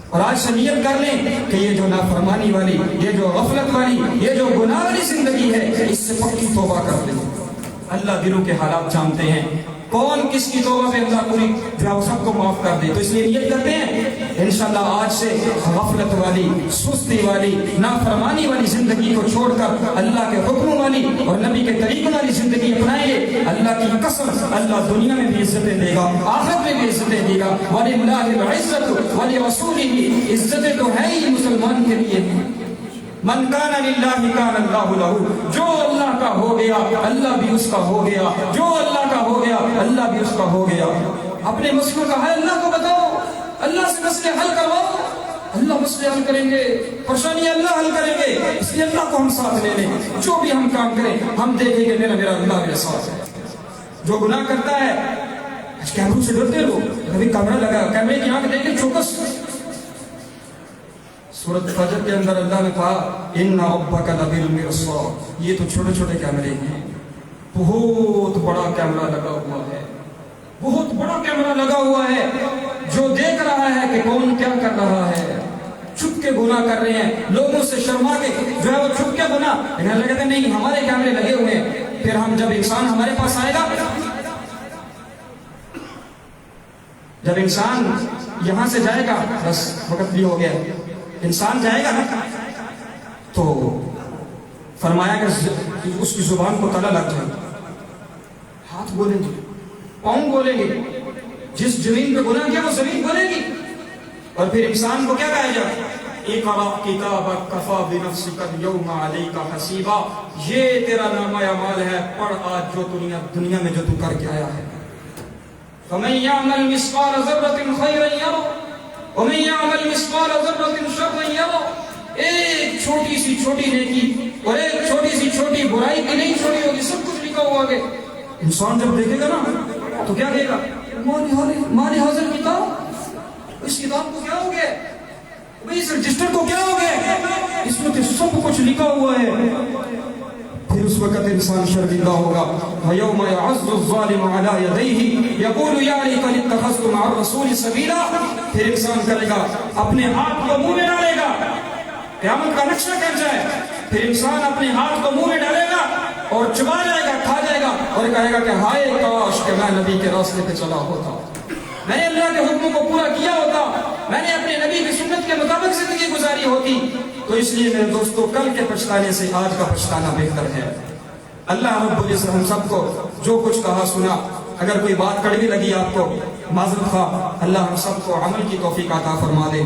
اور آج سے نیت کر لیں کہ یہ جو نافرمانی والی, یہ جو غفلت والی, یہ جو گناہ والی زندگی ہے, اس سے پکی توبہ کر لیں. اللہ دلوں کے حالات جانتے ہیں, کون کس کی توبہ پہ اللہ پوری جو سب کو معاف کر دے. تو اس لیے نیت کرتے ہیں انشاءاللہ آج سے غفلت والی, سستی والی, نافرمانی والی زندگی کو چھوڑ کر اللہ کے حکموں والی اور نبی کے طریقوں والی زندگی اپنائیں گے. اللہ کی قسم اللہ دنیا میں بھی عزتیں دے گا, آخرت میں بھی عزتیں دے گا. وَلِلَّهِ الْعِزَّةُ وَلِرَسُولِهِ, عزتیں تو ہے ہی مسلمان کے لیے. من کان للہ کان اللہ لہ, جو اللہ کا ہو گیا اللہ بھی اس کا ہو گیا, جو اللہ کا ہو گیا اللہ بھی اس کا ہو گیا. اپنے مسئلوں کا حل اللہ کو بتاؤ, اللہ سے مسئلے حل کرواؤ, اللہ مسئلے حل کریں گے, پریشانی اللہ حل کریں گے. اس لیے اللہ کو ہم ساتھ لے لیں, جو بھی ہم کام کریں ہم دیکھیں کہ میرا اللہ میرے ساتھ ہے. جو گناہ کرتا ہے, کیمروں سے ڈرتے لوگ, کبھی کیمرہ لگا, کیمرے کی آنکھ دیکھ کے چوکس. سورۃ فجر کے اندر اللہ نے کہا ان ربک لبالمرصاد, یہ تو چھوٹے چھوٹے کیمرے ہیں, بہت بڑا کیمرہ لگا ہوا ہے, بہت بڑا کیمرہ لگا ہوا ہے جو دیکھ رہا ہے کہ کون کیا کر رہا ہے. چھپ کے گناہ کر رہے ہیں, لوگوں سے شرما کے جو ہے وہ چھپ کے گناہ, لیکن لگتا ہے نہیں ہمارے کیمرے لگے ہوئے ہیں. پھر ہم جب انسان ہمارے پاس آئے گا, جب انسان یہاں سے جائے گا, بس وقت بھی ہو گیا, انسان جائے گا نا, تو فرمایا کہ اس کی زبان کو تالا لگ جائے, ہاتھ بولیں گے, پاؤں بولیں گے, جس زمین پہ گناہ کیا وہ زمین بولے گی. اور پھر انسان کو کیا کہا جائے, اقرأ کتابک کفی بنفسک اليوم علیک حسیبا, یہ تیرا نامہ اعمال ہے, پڑھ آج جو دنیا میں جو تو کر کے آیا ہے. فمن یعمل مثقال ذرۃ خیرا یرہ ومن یعمل مثقال ذرۃ شرا یرہ. ایک چھوٹی سی چھوٹی نیکی اور ایک چھوٹی سی چھوٹی برائی کی نہیں چھوڑی ہوگی, سب کچھ لکھا ہوا ہے. انسان جب دیکھے گا نا تو کیا کہے گا, مالی حاضر کتاب, اس کتاب کو کیا ہو گیا, اس رجسٹر کو کیا ہو گیا, اس میں سب کچھ لکھا ہوا ہے. پھر اس وقت انسان شرمندہ ہوگا. وَيَوْمَ يَعَضُّ الظَّالِمُ عَلَى يَدَيْهِ يَقُولُ يَا لَيْتَنِي اتَّخَذْتُ مَعَ الرَّسُولِ سَبِيلًا. پھر انسان کرے گا, اپنے ہاتھ کو منہ میں ڈالے گا, قیامت کا نقشہ کر جائے, پھر انسان اپنے ہاتھ کو منہ میں ڈالے گا, چبا جائے گا، کھا جائے گا اور کہے گا کہ ہائے کاش کہ میں نبی کے راستے پہ چلا ہوتا، میں نے اللہ کے حکموں کو پورا کیا ہوتا، میں نے اپنے نبی کی سنت کے مطابق زندگی گزاری ہوتی۔ تو اس لیے میرے دوستو، کل کے پچھتانے سے آج کا پچھتانا بہتر ہے۔ اللہ رب العزت ہم سب کو جو کچھ کہا سنا، اگر کوئی بات کڑوی لگی آپ کو، معذرت خواہ، اللہ ہم سب کو عمل کی توفیق عطا فرما دے۔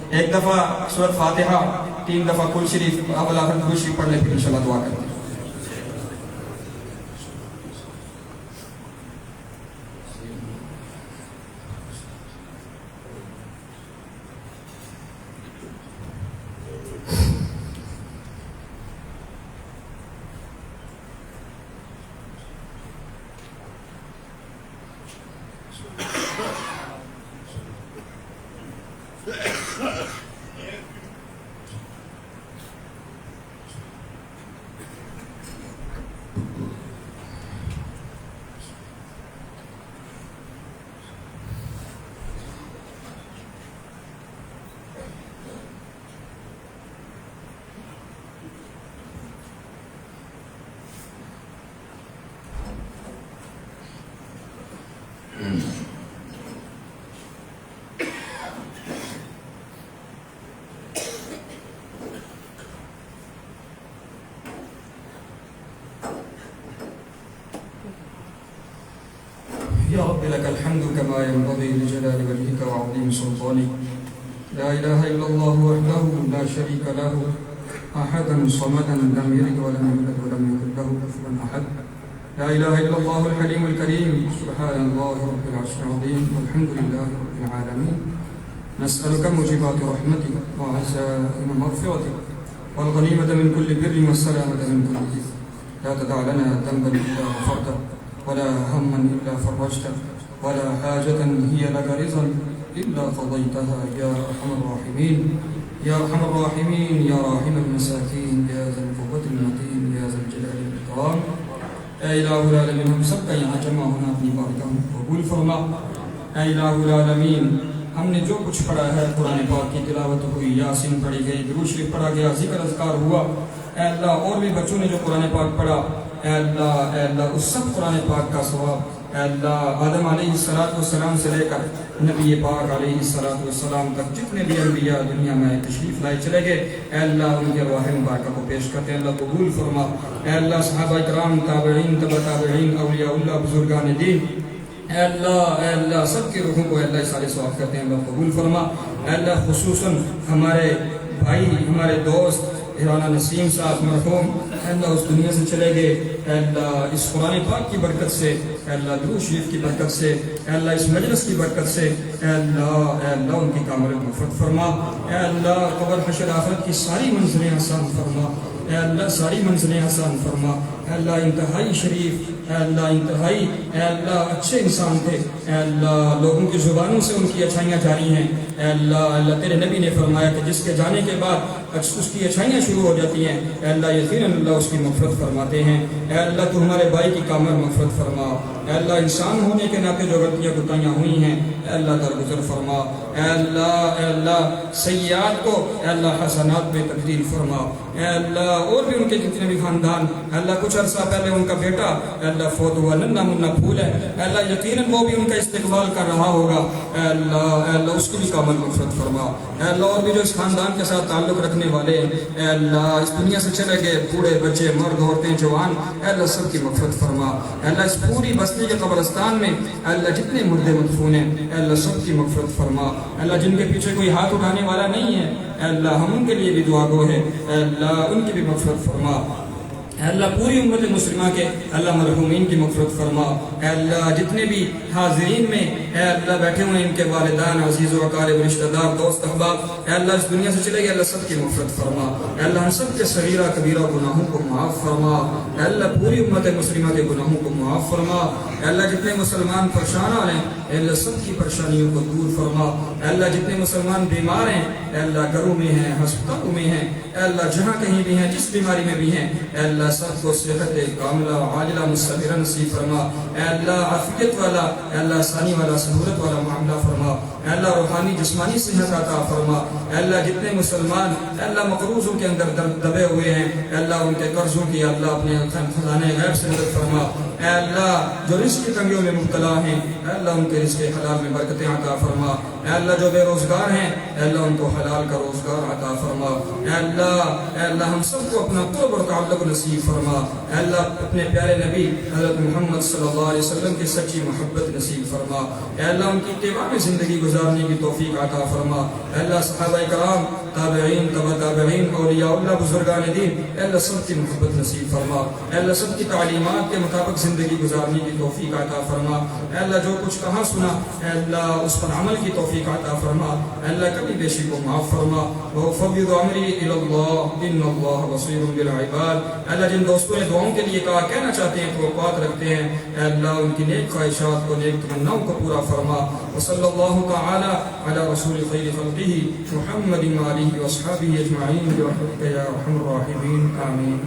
ایک دفعہ سورۃ فاتحہ، 3 دفعہ کل شریف، اب اللہ درود شریف پڑھ لیں، پھر انشاءاللہ دعا کرتے ہیں۔ يا رب لك الحمد كما ينبغي لجلال وجهك وعظيم سلطانك، لا إله إلا الله وحده لا شريك له، أحدا صمدا لم يلد ولم يولد ولم يكن له كفوا أحد، لا إله إلا الله الحليم الكريم، سبحان الله رب العرش العظيم، والحمد لله رب العالمين، نسألك موجبات رحمتك وعزائم مغفرتك والغنيمة من كل بر والسلامة من كل إثم، لا تدع لنا ذنبا إلا غفرته ولا هما إلا فرجته ولا حاجة هي لك رضا إلا قضيتها يا أرحم الراحمين، يا أرحم الراحمين، يا راحم المساكين، يا ذا القوة المتين، يا ذا الجلال والإكرام۔ اے الہ العالمین، ہم سب کا یہاں جمع ہونا اپنی بارگاہ میں قبول فرما۔ اے الہ العالمین، ہم نے جو کچھ پڑھا ہے، قرآن پاک کی تلاوت ہوئی، یاسین پڑھی گئی، درود شریف پڑھا گیا، ذکر اذکار ہوا، اے اللہ اور بھی بچوں نے جو قرآن پاک پڑھا، اے اللہ اس سب قرآن پاک کا ثواب، اے اللہ آدم علیہ السلام سے لے کر نبی پاک علیہ السلام تک جتنے بھی انبیاء دنیا میں تشریف لائے چلے گئے، اے اللہ ان کے ارواح مبارکہ کو پیش کرتے ہیں، اللہ قبول فرما۔ اے اللہ صحابہ کرام، تابعین، تبع تابعین، اولیاء اللہ، بزرگان دین، اے اللہ سب کی روحوں کو اے اللہ سارے ثواب کرتے ہیں، اللہ قبول فرما۔ اے اللہ خصوصاً ہمارے بھائی، ہمارے دوست رانا نسیم صاحب مرحوم، اے اللہ اس دنیا سے چلے گئے، اے اللہ اس قرآن پاک کی برکت سے، اے اللہ درود شریف کی برکت سے، اے اللہ اس مجلس کی برکت سے، اے اللہ ان کی کامل مغفرت فرما۔ اے اللہ قبر حشر آخرت کی ساری منزلیں آسان فرما، اے اللہ ساری منزلیں آسان فرما۔ اے اللہ انتہائی شریف، اے اللہ انتہائی، اے اللہ اچھے انسان تھے، اے اللہ لوگوں کی زبانوں سے ان کی اچھائیاں جاری ہیں، اے اللہ تیرے نبی نے فرمایا کہ جس کے جانے کے بعد اس کی اچھائیاں شروع ہو جاتی ہیں، اے اللہ یقیناً اللہ اس کی مغفرت فرماتے ہیں۔ اے اللہ تو ہمارے بھائی کی کامل مغفرت فرما۔ اے اللہ انسان ہونے کے ناطے جو غلطیاں کوتاہیاں ہوئی ہیں، اے اللہ درگزر فرما۔ اے اللہ سیئات کو اے اللہ حسنات میں تبدیل فرما۔ اے اللہ اور بھی ان کے جتنے بھی خاندان، اے اللہ کچھ عرصہ پہلے ان کا بیٹا اے اللہ فوت ہوا، ننھا منھا پھول ہے، اے اللہ یقیناً وہ بھی ان کا استقبال کر رہا ہوگا، اے اللہ اس کی بھی کامل مغفرت فرما۔ اے اللہ اور بھی جو اس خاندان کے ساتھ تعلق رکھنے والے ہیں، اے اللہ اس دنیا سے چلے گئے، بوڑھے بچے، مرد، عورتیں، جوان، اے اللہ سب کی مغفرت فرما۔ اے اللہ اس پوری بستی کے قبرستان میں اے اللہ جتنے مردے مدفون ہیں، اے اللہ سب کی مغفرت فرما۔ اے اللہ جن کے پیچھے کوئی ہاتھ اٹھانے والا نہیں ہے، اے اللہ ہم ان کے لیے بھی دعا گو ہے، اے اللہ ان کی بھی مغفرت فرما۔ اے اللہ پوری امت مسلمہ کے اللہ مرحومین کی مغفرت فرما۔ اے اللہ جتنے بھی حاضرین میں اے اللہ بیٹھے ہوئے ان کے والدان، عزیز و اقارب، رشتہ دار، دوست، احباب، اے اللہ اس دنیا سے چلے گئے، اللہ سب کی مغفرت فرما۔ اے اللہ ہم سب کے صغیرہ کبیرہ گناہوں کو معاف فرما۔ اے اللہ پوری امت مسلمہ کے گناہوں کو معاف فرما۔ اے اللہ جتنے مسلمان پریشان آ رہے ہیں، اے اللہ سب کی پریشانیوں کو دور فرما۔ اے اللہ جتنے مسلمان بیمار ہیں، اے اللہ گھروں میں ہیں، ہسپتالوں میں ہیں، اے اللہ جہاں کہیں بھی ہیں، جس بیماری میں بھی ہیں، اے اللہ سب کو صحت کاملہ عاجلہ مستمرہ نصیب فرما۔ اے اللہ عافیت والا، اے اللہ آسانی والا، سہولت والا معاملہ فرما۔ اے اللہ روحانی جسمانی صحت عطا فرما۔ اے اللہ جتنے مسلمان اے اللہ مقروضوں کے اندر دبے ہوئے ہیں، اے اللہ ان کے قرضوں کی اللہ اپنے خزانے غیب سے مدد فرما۔ اے اللہ جو رزق کی تنگیوں میں مبتلا ہیں اے اللہ ان کے رزق حلال میں برکتیں عطا فرما۔ اے اللہ جو بے روزگار ہیں اے اللہ ان کو حلال کا روزگار عطا فرما۔ اے اللہ ہم سب کو اپنا قرب اور تعلق نصیب فرما۔ اے اللہ اپنے پیارے نبی حضرت محمد صلی اللہ علیہ وسلم کی سچی محبت نصیب فرما۔ اے اللہ ان کی اتباع میں زندگی گزارنے کی توفیق عطا فرما۔ اے اللہ صحابہ کرام، تابعین، تبع تابعین، اولیاء اللہ، بزرگان دین، اے اللہ سب کی محبت نصیب فرما۔ اے اللہ سب کی تعلیمات کے مطابق زندگی گزارنے کی توفیق عطا فرما۔ اے اللہ جو کچھ کہاں سنا اے اللہ اس پر عمل کی توفیق عطا فرما۔ اے اللہ کمی بیشی کو معاف فرما۔ وَأُفَوِّضُ أَمْرِي إِلَى اللَّهِ إِنَّ اللَّهَ بَصِيرٌ بِالْعِبَادِ۔ اے اللہ جن دوستوں نے دعاؤں کے لیے کہا، کہنا چاہتے ہیں، توقعات رکھتے ہیں، اے اللہ ان کی نیک خواہشات کو، نیک تمناؤں کو پورا فرما۔ وصلی اللہ تعالی علی رسول خیر خلقہ محمد وآلہ وصحبہ اجمعین برحمتک یا ارحم الراحمین، آمین۔